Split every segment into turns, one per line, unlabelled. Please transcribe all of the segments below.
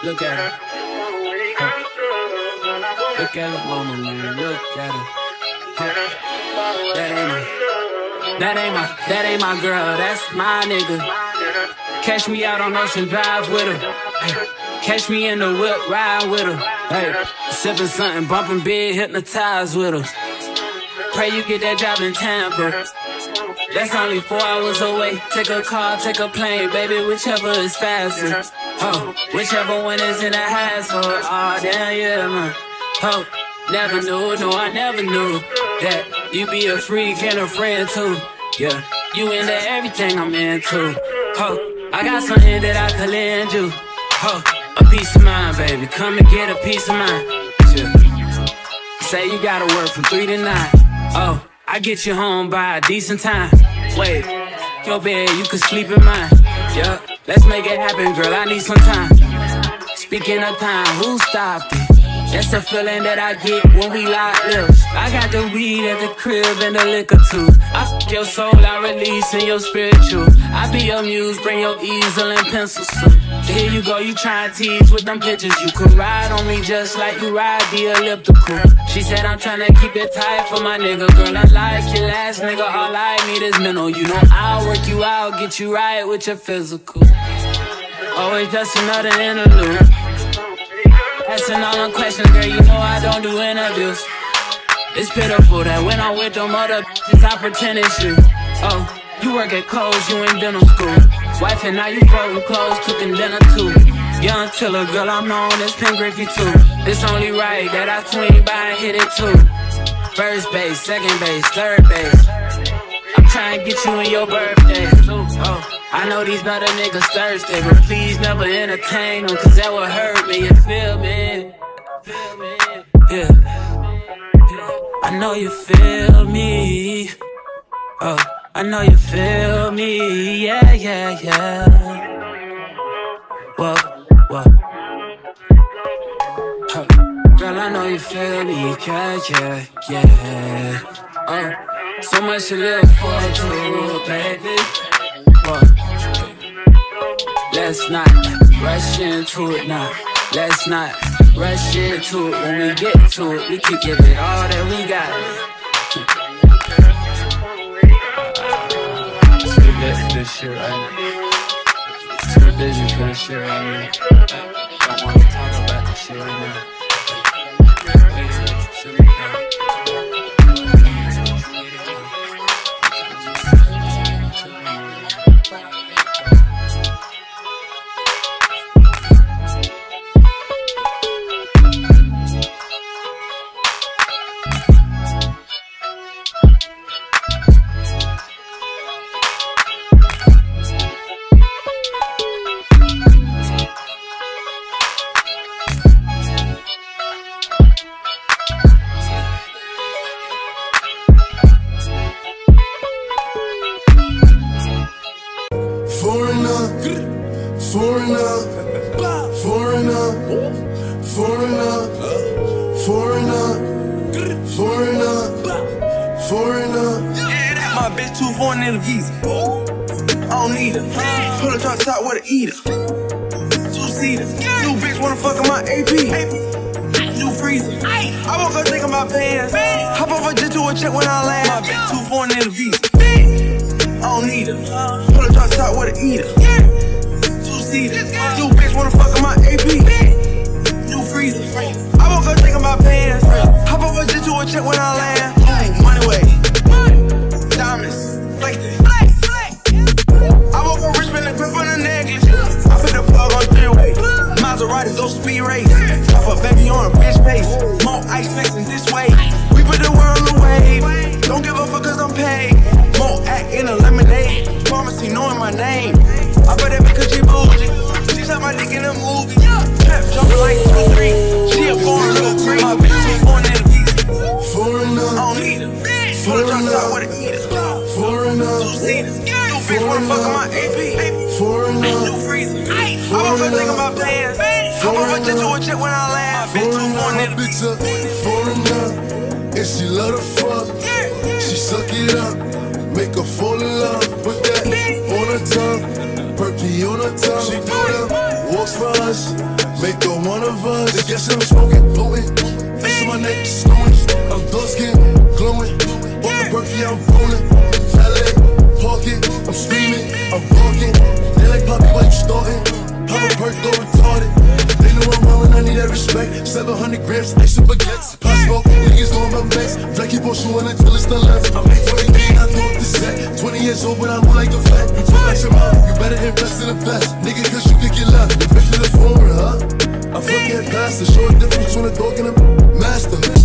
Look at her. Look at her mama, man. Look at her. That ain't my girl. That's my nigga. Catch me out on Ocean Drive with her. Hey. Catch me in the whip, ride with her. Hey. Sipping something, bumping big, hypnotized with her. Pray you get that job in Tampa. That's only 4 hours away. Take a car, take a plane, baby, whichever is faster. Oh, whichever one is in the hassle. Oh, damn, yeah, man. Oh, never knew, no, I never knew that you be a freak and a friend too. Yeah, you into everything I'm into. Oh, I got something that I could lend you. Oh, a peace of mind, baby. Come and get a peace of mind. Yeah. Say you gotta work from 3 to 9. Oh, I get you home by a decent time. Wait, your bed, you can sleep in mine. Yeah, let's make it happen, girl, I need some time. Speaking of time, who stopped it? That's a feeling that I get when we lock lips. I got the weed at the crib and the liquor too. I fuck your soul, I release in your spiritual. I be your muse, bring your easel and pencils too. Here you go, you try and tease with them pictures. You could ride on me just like you ride the elliptical. She said I'm tryna keep it tight for my nigga. Girl, I like your last nigga, all I need is mental. You know I'll work you out, get you right with your physical. Always just another interlude. Asking all them questions, girl, you know I don't do interviews. It's pitiful that when I'm with them other bitches, I pretend it's you. Oh, you work at Kohl's, you in dental school. Wife and now you folding clothes, cooking dinner too. Young Tiller, girl, I'm known as Pink Griffey too. It's only right that I swing by and hit it too. First base, second base, third base. I'm trying to get you in your birthday. Oh, I know these other niggas thirsty, but please never entertain them, cause that would hurt me, you feel me? Yeah, I know you feel me. Oh, I know you feel me, yeah, yeah, yeah. Whoa, whoa. Huh. Girl, I know you feel me, yeah, yeah, yeah. Oh, so much to live for, too, baby. Whoa. Let's not rush into it now. Let's not rush into it. When we get to it, we can give it all that we got. Too busy for this shit right now. Too busy for this shit right now. Don't wanna talk about this shit right now.
My bitch too foreign in the visa. I don't need her. Pull a drop top with a eater. 2-seater. New bitch wanna fuck in my AP. New freezer. I woke up thinking about pants. Hop off a jet to a check when I land. My bitch too foreign in the visa. I don't need her. Pull a drop top with a eater. 2-seater. New bitch wanna fuck in my AP. New freezer. I woke up thinking about pants. Hop off a jet to a check when I land. Money way. Diamonds, flexing. I woke up rich, spend a grip on a necklace. I put the plug on 3-way. Maserati, go speed race. Drop a baby on a bitch face. More ice flexing this way. We put the world away. Don't give a fuck cause I'm paid. More act in a lemonade. Pharmacy knowing my name. I bet that because she bougie. She shot my dick in a movie. Trap jumping like 2-3. She a foreign little free. My bitch too foreign in the visa. I don't need her. Pull a drop top with a eater. 2-seaters. New bitch wanna fuck in my AP. New freezer. I woke up thinking about pants. Hop off a jet to a check when I land. Bitch too foreign in the visa.
And she love to fuck. She suck it up. Make her fall in love. Put that on her tongue. Perky on her tongue. She do them walks for us. Make Yes, I'm smoking, blowing. Ice on my neck, snowing. I'm dark skin, glowing. Walk the Berkey, I'm rolling. Valet, parking, I'm screaming, I'm barking. They like Poppy, why you starting? Pop a perk, go retarded. They know I'm wrong and I need that respect. 700 grams, ice and baguettes. Pop smoke, niggas know I'm next. Black keep on shooting until it's the left. I'm 823, I throw up the set. 20 years old, but I move like a fat. You talk like your mouth, you better invest in the best. Nigga, cause you could get left. You bitch to the phone, huh? I fuck that pastor, show a difference between a dog and a master.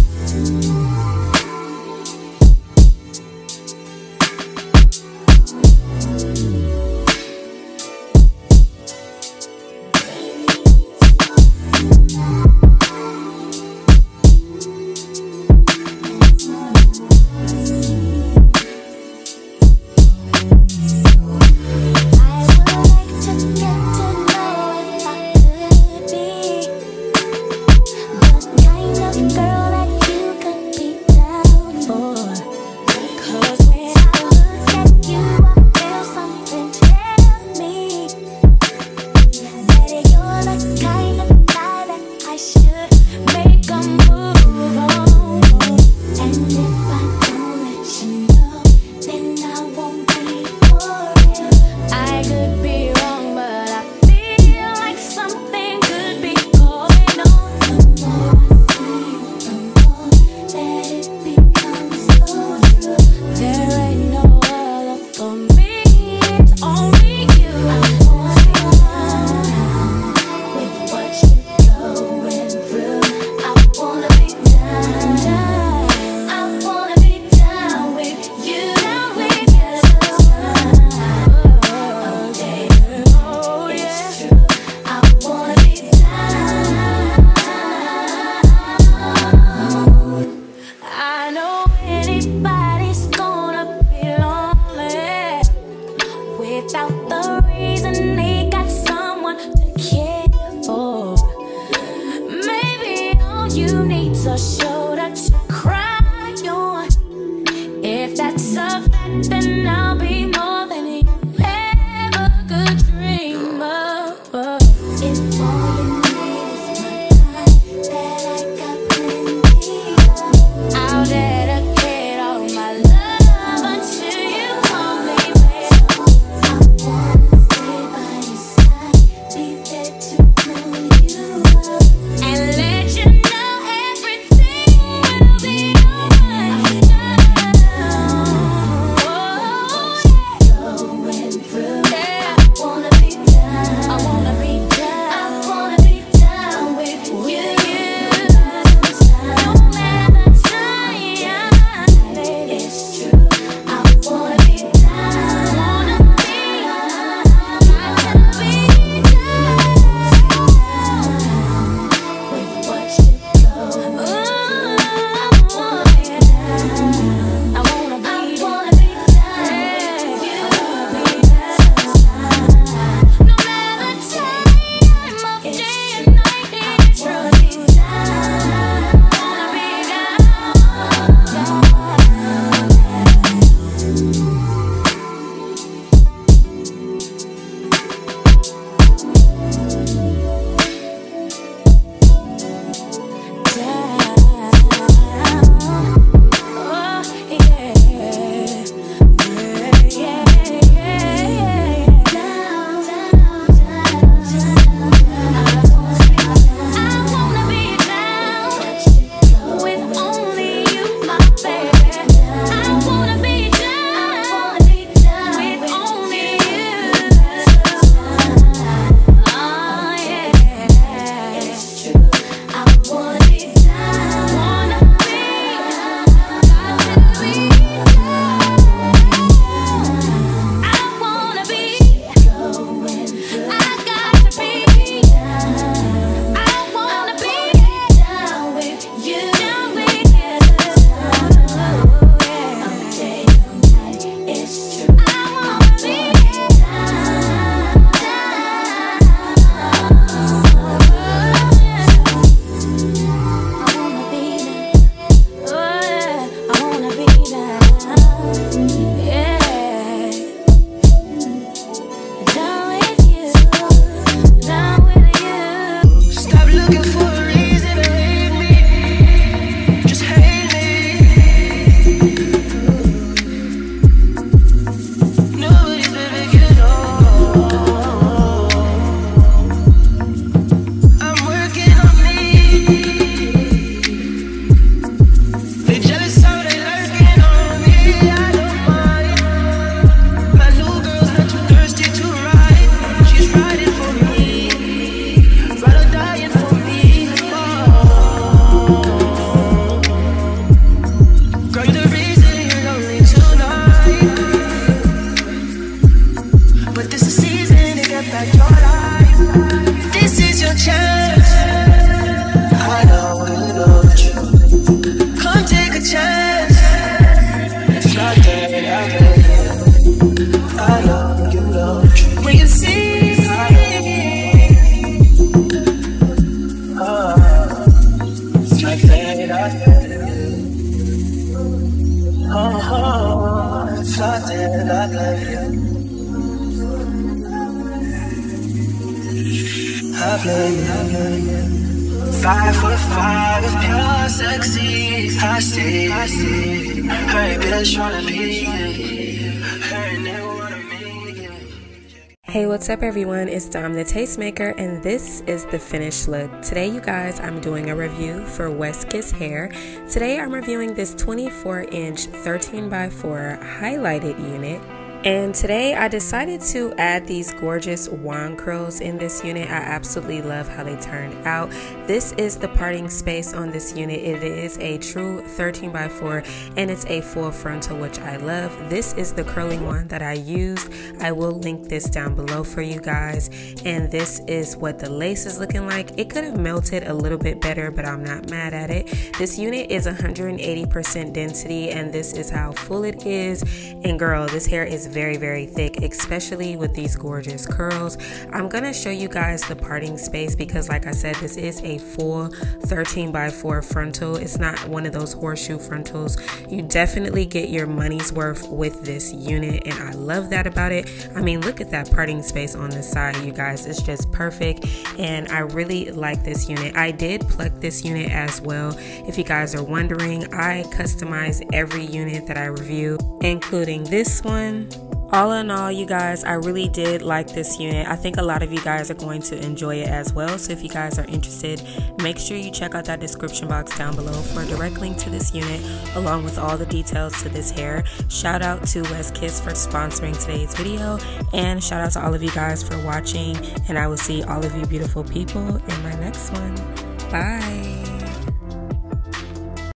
Oh, flooded, I love you. I blame you. 5'5" is pure sexy. I see. Hey, bitch, wanna be. Hey, nigga, wanna be.
Hey, what's up everyone? It's Dom the Tastemaker, and this is the finished look. Today, you guys, I'm doing a review for WestKiss hair. Today, I'm reviewing this 24-inch 13x4 highlighted unit. And today I decided to add these gorgeous wand curls in this unit. I absolutely love how they turned out. This is the parting space on this unit. It is a true 13x4 and it's a full frontal, which I love. This is the curling wand that I used. I will link this down below for you guys. And this is what the lace is looking like. It could have melted a little bit better, but I'm not mad at it. This unit is 180% density and this is how full it is. And girl, this hair is very thick, especially with these gorgeous curls. I'm gonna show you guys the parting space because like I said, this is a full 13x4 frontal. It's not one of those horseshoe frontals. You definitely get your money's worth with this unit and I love that about it. I mean, look at that parting space on the side, you guys. It's just perfect and I really like this unit. I did pluck this unit as well. If you guys are wondering, I customize every unit that I review, including this one. All in all, you guys, I really did like this unit. I think a lot of you guys are going to enjoy it as well. So if you guys are interested, make sure you check out that description box down below for a direct link to this unit along with all the details to this hair. Shout out to WestKiss for sponsoring today's video, and shout out to all of you guys for watching, and I will see all of you beautiful people in my next one. Bye.